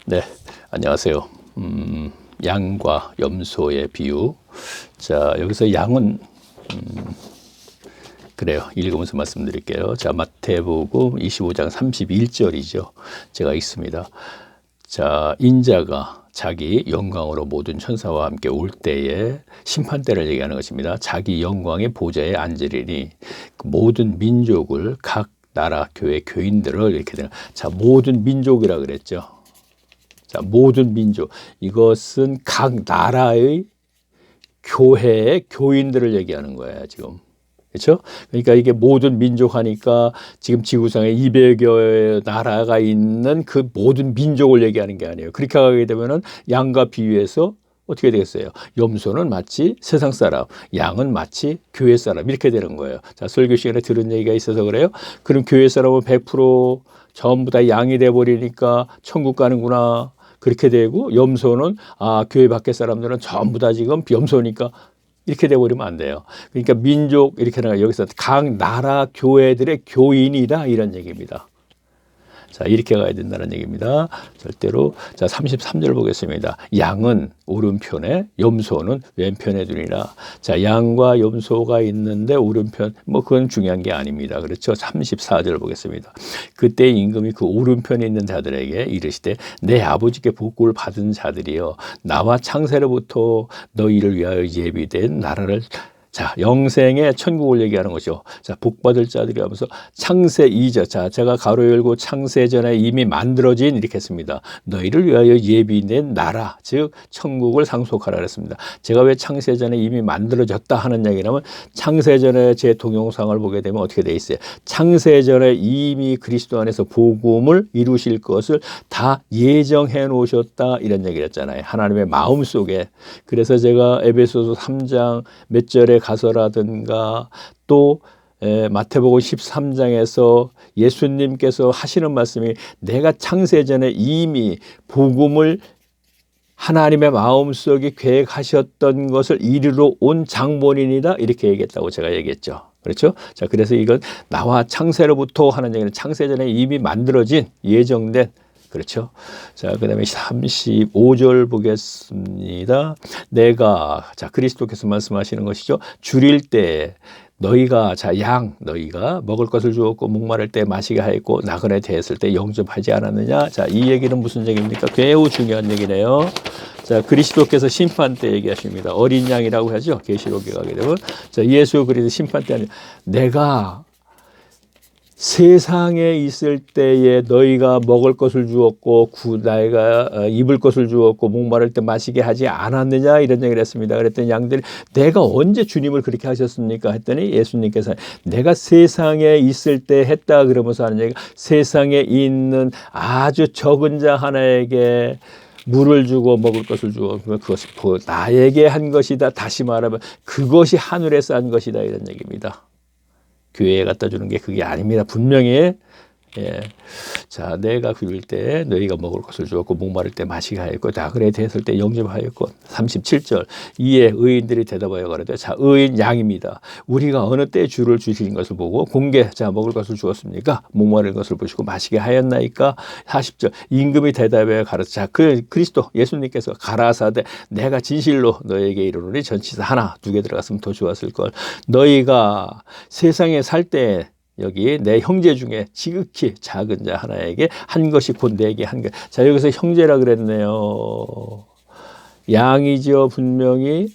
네, 안녕하세요. 양과 염소의 비유. 자, 여기서 양은 그래요. 읽으면서 말씀드릴게요. 자, 마태복음 25장 31절이죠. 제가 읽습니다. 자, 인자가 자기 영광으로 모든 천사와 함께 올 때에 심판대를 얘기하는 것입니다. 자기 영광의 보좌에 앉으리니 모든 민족을 각 나라 교회 교인들을 이렇게 되는. 자, 모든 민족이라 그랬죠. 자, 모든 민족. 이것은 각 나라의 교회의 교인들을 얘기하는 거예요, 지금. 그렇죠? 그러니까 이게 모든 민족 하니까 지금 지구상에 200여 나라가 있는 그 모든 민족을 얘기하는 게 아니에요. 그렇게 가게 되면은 양과 비유해서 어떻게 되겠어요? 염소는 마치 세상 사람, 양은 마치 교회 사람, 이렇게 되는 거예요. 자, 설교 시간에 들은 얘기가 있어서 그래요. 그럼 교회 사람은 100% 전부 다 양이 돼버리니까 천국 가는구나. 그렇게 되고, 염소는 교회 밖에 사람들은 전부 다 지금 염소니까 이렇게 돼버리면 안 돼요. 그러니까 민족 이렇게 나가 여기서 각 나라 교회들의 교인이다 이런 얘기입니다. 자, 이렇게 가야 된다는 얘기입니다. 절대로. 자, 33절 보겠습니다. 양은 오른편에, 염소는 왼편에 두니라. 자, 양과 염소가 있는데 오른편, 그건 중요한 게 아닙니다. 그렇죠? 34절 보겠습니다. 그때 임금이 그 오른편에 있는 자들에게 이르시되 내 아버지께 복을 받은 자들이여 나와 창세로부터 너희를 위하여 예비된 나라를, 자, 영생의 천국을 얘기하는 거죠. 자, 복받을 자들이 하면서 창세 이전. 자, 제가 가로 열고 창세 전에 이미 만들어진 이렇게 했습니다. 너희를 위하여 예비된 나라, 즉 천국을 상속하라 그랬습니다. 제가 왜 창세 전에 이미 만들어졌다 하는 얘기냐면 창세 전에 제 동영상을 보게 되면 어떻게 돼 있어요? 창세 전에 이미 그리스도 안에서 복음을 이루실 것을 다 예정해 놓으셨다 이런 얘기를 했잖아요. 하나님의 마음 속에. 그래서 제가 에베소서 3장 몇 절에 가서라든가 또 마태복음 13장에서 예수님께서 하시는 말씀이 내가 창세전에 이미 복음을 하나님의 마음속에 계획하셨던 것을 이루러 온 장본인이다 이렇게 얘기했다고 제가 얘기했죠. 그렇죠? 자, 그래서 이건 나와 창세로부터 하는 얘기는 창세전에 이미 만들어진 예정된, 그렇죠? 자, 그 다음에 35절 보겠습니다. 자, 그리스도께서 말씀하시는 것이죠. 줄일 때 너희가, 자, 너희가 먹을 것을 주었고 목마를 때 마시게 하였고 나그네 되었을 때 영접하지 않았느냐. 자, 이 얘기는 무슨 얘기입니까? 매우 중요한 얘기네요. 자, 그리스도께서 심판 때 얘기하십니다. 어린 양이라고 하죠. 계시록에 가게 되면. 자, 예수 그리스도 심판 때 내가 세상에 있을 때에 너희가 먹을 것을 주었고 나이가 입을 것을 주었고 목마를 때 마시게 하지 않았느냐 이런 얘기를 했습니다. 그랬더니 양들이 내가 언제 주님을 그렇게 하셨습니까? 했더니 예수님께서 내가 세상에 있을 때 했다 그러면서 하는 얘기가 세상에 있는 아주 적은 자 하나에게 물을 주고 먹을 것을 주고 그것이 나에게 한 것이다. 다시 말하면 그것이 하늘에서 한 것이다 이런 얘기입니다. 교회에 갖다 주는 게 그게 아닙니다. 분명히. 예. 자, 내가 그릴 때 너희가 먹을 것을 주었고 목마를 때 마시게 하였고 나그네 되었을 때 영접하였고 37절 이에 의인들이 대답하여 가로되 자, 의인 양입니다. 우리가 어느 때 주를 주시는 것을 보고 자, 먹을 것을 주었습니까? 목마른 것을 보시고 마시게 하였나이까? 40절 임금이 대답하여 가로되 자, 그리스도 예수님께서 가라사대 내가 진실로 너에게 이르노니 전치사 하나 두 개 들어갔으면 더 좋았을 걸. 너희가 세상에 살 때 여기 내 형제 중에 지극히 작은 자 하나에게 한 것이 곧 내게 한 것. 자, 여기서 형제라 그랬네요. 양이죠, 분명히.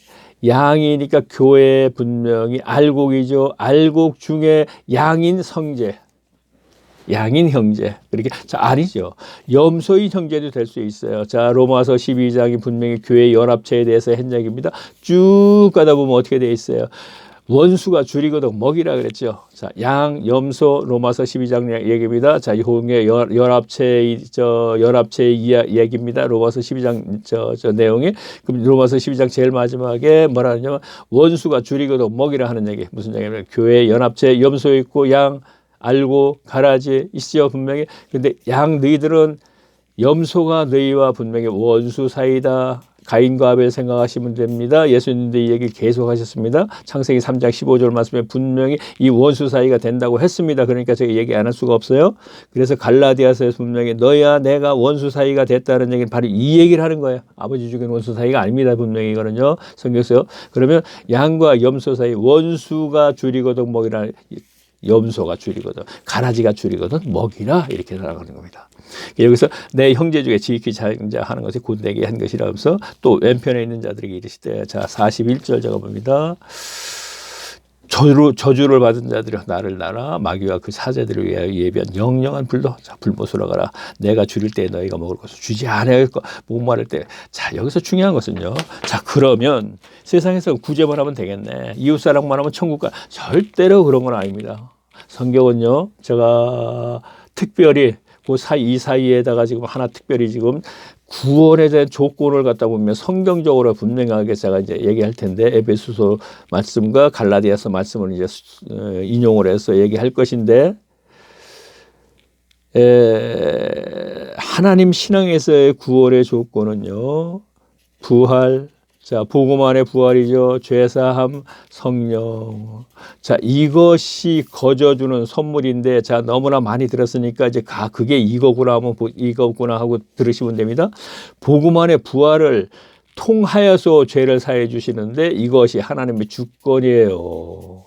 양이니까 교회 분명히 알곡이죠. 알곡 중에 양인 성제. 양인 형제. 그렇게, 자, 아니죠. 염소인 형제도 될 수 있어요. 자, 로마서 12장이 분명히 교회 연합체에 대해서 한 얘기입니다. 쭉 가다 보면 어떻게 돼 있어요? 원수가 줄이거든 먹이라 그랬죠. 자, 양, 염소, 로마서 12장 얘기입니다. 자, 이후에 연합체의 얘기입니다. 로마서 12장 저 내용이. 그럼 로마서 12장 제일 마지막에 뭐라 하냐면 원수가 줄이거든 먹이라 하는 얘기. 무슨 얘기냐면 교회 연합체 염소 있고 양 알고 가라지 있죠 분명히. 근데 양 너희들은 염소가 너희와 분명히 원수 사이다. 가인과 아벨 생각하시면 됩니다. 예수님도 이 얘기를 계속 하셨습니다. 창세기 3장 15절 말씀에 분명히 이 원수 사이가 된다고 했습니다. 그러니까 제가 얘기 안 할 수가 없어요. 그래서 갈라디아서에서 분명히 너야 내가 원수 사이가 됐다는 얘기는 바로 이 얘기를 하는 거예요. 아버지 죽인 원수 사이가 아닙니다. 분명히 이거는요. 성경에서요. 그러면 양과 염소 사이 원수가 줄이거든 먹이라, 염소가 줄이거든 가라지가 줄이거든 먹이라, 이렇게 나가는 겁니다. 여기서 내 형제 중에 지극히 장자하는 것이 곧 내게 한 것이라면서 또 왼편에 있는 자들에게 이르시되, 자 41절 제가 봅니다. 저주를 받은 자들이 나를 나라 마귀와 그 사제들을 위하여 예비한 영영한 불도, 자 불못으로 가라. 내가 줄일 때 너희가 먹을 것을 주지 않을 것, 목마를 때. 자 여기서 중요한 것은요, 자 그러면 세상에서 구제만 하면 되겠네, 이웃사랑만 하면 천국 가, 절대로 그런 건 아닙니다. 성경은요, 제가 특별히 이 사이에다가 지금 하나 특별히 지금 구원에 대한 조건을 갖다 보면 성경적으로 분명하게 제가 이제 얘기할 텐데, 에베소서 말씀과 갈라디아서 말씀을 이제 인용을 해서 얘기할 것인데, 하나님 신앙에서의 구원의 조건은요, 부활, 자 복음 안의 부활이죠. 죄사함, 성령. 자 이것이 거저주는 선물인데, 자 너무나 많이 들었으니까 이제 그게 이거구나 하면 이거구나 하고 들으시면 됩니다. 복음 안의 부활을 통하여서 죄를 사해 주시는데 이것이 하나님의 주권이에요.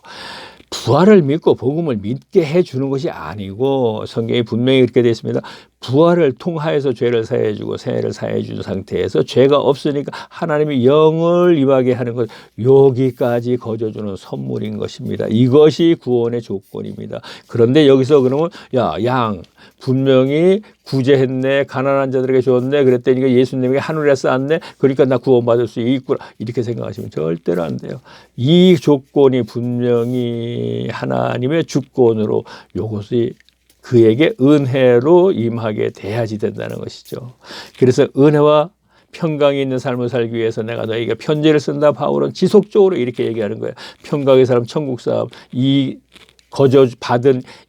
부활을 믿고 복음을 믿게 해주는 것이 아니고, 성경이 분명히 그렇게 되어 있습니다. 부활을 통하여서 죄를 사해 주고 세를 사해 준 상태에서 죄가 없으니까 하나님이 영을 임하게 하는 것, 여기까지 거저주는 선물인 것입니다. 이것이 구원의 조건입니다. 그런데 여기서 그러면 양 분명히 구제했네, 가난한 자들에게 줬네, 그랬더니 예수님에게 하늘에 쌓았네, 그러니까 나 구원받을 수 있구나, 이렇게 생각하시면 절대로 안 돼요. 이 조건이 분명히 하나님의 주권으로, 이것이 그에게 은혜로 임하게 돼야지 된다는 것이죠. 그래서 은혜와 평강이 있는 삶을 살기 위해서 내가 너에게 편지를 쓴다. 바울은 지속적으로 이렇게 얘기하는 거예요. 평강의 사람, 천국 사람,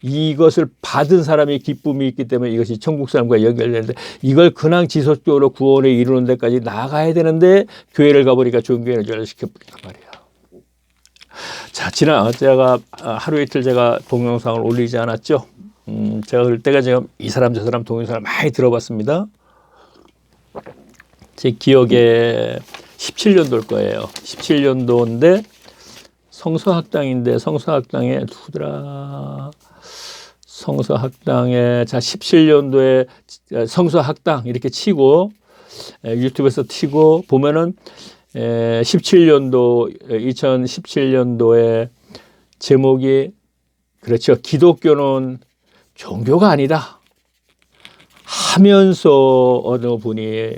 이것을 받은 사람이 기쁨이 있기 때문에 이것이 천국 사람과 연결되는데, 이걸 그냥 지속적으로 구원에 이루는 데까지 나가야 되는데, 교회를 가보니까 좋은 교회를 전환시켜버린단 말이에요. 자, 제가 하루 이틀 제가 동영상을 올리지 않았죠. 제가 그럴 때가 지금 이 사람 저 사람 동영상을 많이 들어봤습니다. 제 기억에 17년도일 거예요. 17년도인데 성서학당인데, 성서학당에 누구더라? 성서학당에, 자 17년도에 성서학당 이렇게 치고 유튜브에서 치고 보면은 2017년도에 제목이, 그렇죠, 기독교는 종교가 아니다 하면서 어느 분이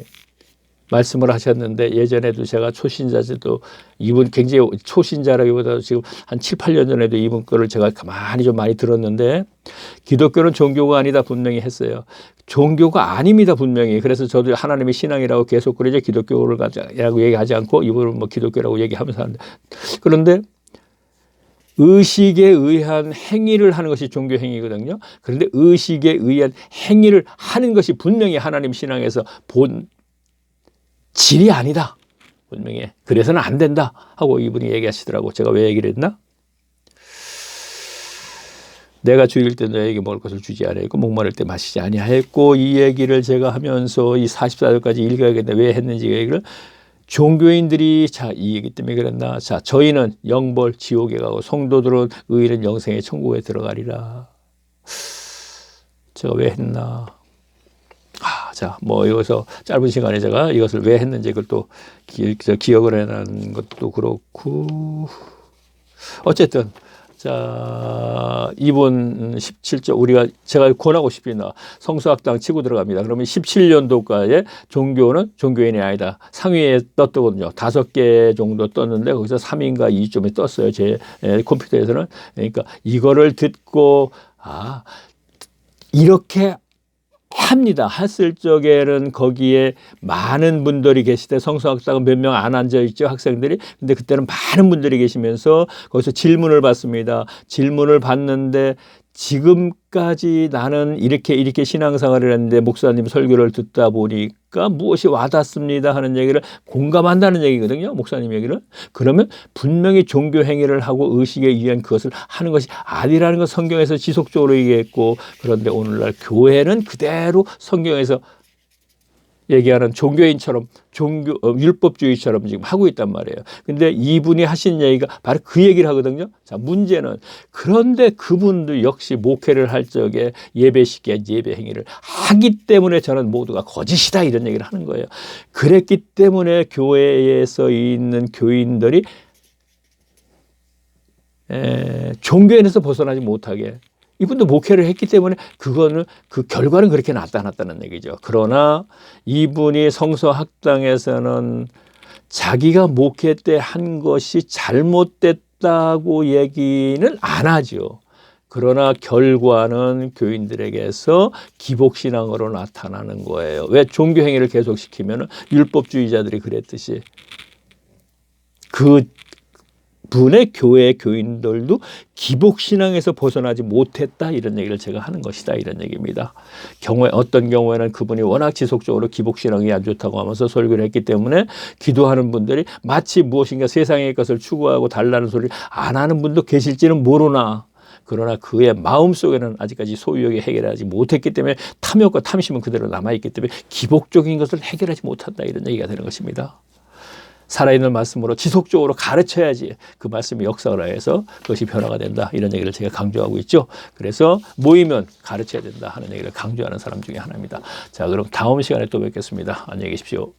말씀을 하셨는데, 예전에도 제가 초신자들도, 이분 굉장히 초신자라기보다 지금 한 7, 8년 전에도 이분 거를 제가 많이 들었는데, 기독교는 종교가 아니다 분명히 했어요. 종교가 아닙니다 분명히. 그래서 저도 하나님의 신앙이라고 계속 그러죠. 기독교를 가자라고 얘기하지 않고 이분은 뭐 기독교라고 얘기하면서 하는데, 그런데 의식에 의한 행위를 하는 것이 종교 행위거든요. 그런데 의식에 의한 행위를 하는 것이 분명히 하나님 신앙에서 본 질이 아니다 분명히. 그래서는 안 된다 하고 이분이 얘기하시더라고. 제가 왜 얘기를 했나? 내가 죽일 때 너에게 먹을 것을 주지 아니하였고 목마를 때 마시지 아니하였고, 이 얘기를 제가 하면서 이 44절까지 읽어야겠네. 왜 했는지 그 얘기를, 종교인들이 자 이 얘기 때문에 그랬나, 자 저희는 영벌 지옥에 가고 성도들은 의인은 영생의 천국에 들어가리라. 제가 왜 했나? 자 뭐 여기서 짧은 시간에 제가 이것을 왜 했는지 이걸 또 기억을 해놓은 것도 그렇고, 어쨌든 자 이분 17절 제가 권하고 싶으나 성서학당 치고 들어갑니다. 그러면 17년도까지 종교는 종교인이 아니다. 상위에 떴거든요. 5개 정도 떴는데 거기서 3인가 2점에 떴어요. 제 컴퓨터에서는. 그러니까 이거를 듣고 이렇게 합니다. 했을 적에는 거기에 많은 분들이 계실 때, 성서학당은 몇 명 안 앉아 있죠, 학생들이. 근데 그때는 많은 분들이 계시면서 거기서 질문을 받습니다. 질문을 받는데 지금까지 나는 이렇게 신앙생활을 했는데 목사님 설교를 듣다 보니까 무엇이 와닿습니다 하는 얘기를 공감한다는 얘기거든요. 목사님 얘기를. 그러면 분명히 종교 행위를 하고 의식에 의한 그것을 하는 것이 아니라는 것 성경에서 지속적으로 얘기했고, 그런데 오늘날 교회는 그대로 성경에서 얘기하는 종교인처럼 율법주의처럼 지금 하고 있단 말이에요. 근데 이분이 하신 얘기가 바로 그 얘기를 하거든요. 자, 문제는 그런데 그분도 역시 목회를 할 적에 예배 시기에 예배 행위를 하기 때문에 저는 모두가 거짓이다 이런 얘기를 하는 거예요. 그랬기 때문에 교회에서 있는 교인들이 종교인에서 벗어나지 못하게, 이분도 목회를 했기 때문에 그거는 그 결과는 그렇게 나타났다는 얘기죠. 그러나 이분이 성서학당에서는 자기가 목회 때 한 것이 잘못됐다고 얘기는 안 하죠. 그러나 결과는 교인들에게서 기복신앙으로 나타나는 거예요. 왜? 종교행위를 계속시키면 율법주의자들이 그랬듯이 그 분의 교회 교인들도 기복신앙에서 벗어나지 못했다 이런 얘기를 제가 하는 것이다 이런 얘기입니다. 어떤 경우에는 그분이 워낙 지속적으로 기복신앙이 안 좋다고 하면서 설교를 했기 때문에 기도하는 분들이 마치 무엇인가 세상의 것을 추구하고 달라는 소리를 안 하는 분도 계실지는 모르나, 그러나 그의 마음속에는 아직까지 소유욕이 해결하지 못했기 때문에 탐욕과 탐심은 그대로 남아있기 때문에 기복적인 것을 해결하지 못한다 이런 얘기가 되는 것입니다. 살아있는 말씀으로 지속적으로 가르쳐야지 그 말씀이 역사를 해서 그것이 변화가 된다 이런 얘기를 제가 강조하고 있죠. 그래서 모이면 가르쳐야 된다 하는 얘기를 강조하는 사람 중에 하나입니다. 자, 그럼 다음 시간에 또 뵙겠습니다. 안녕히 계십시오.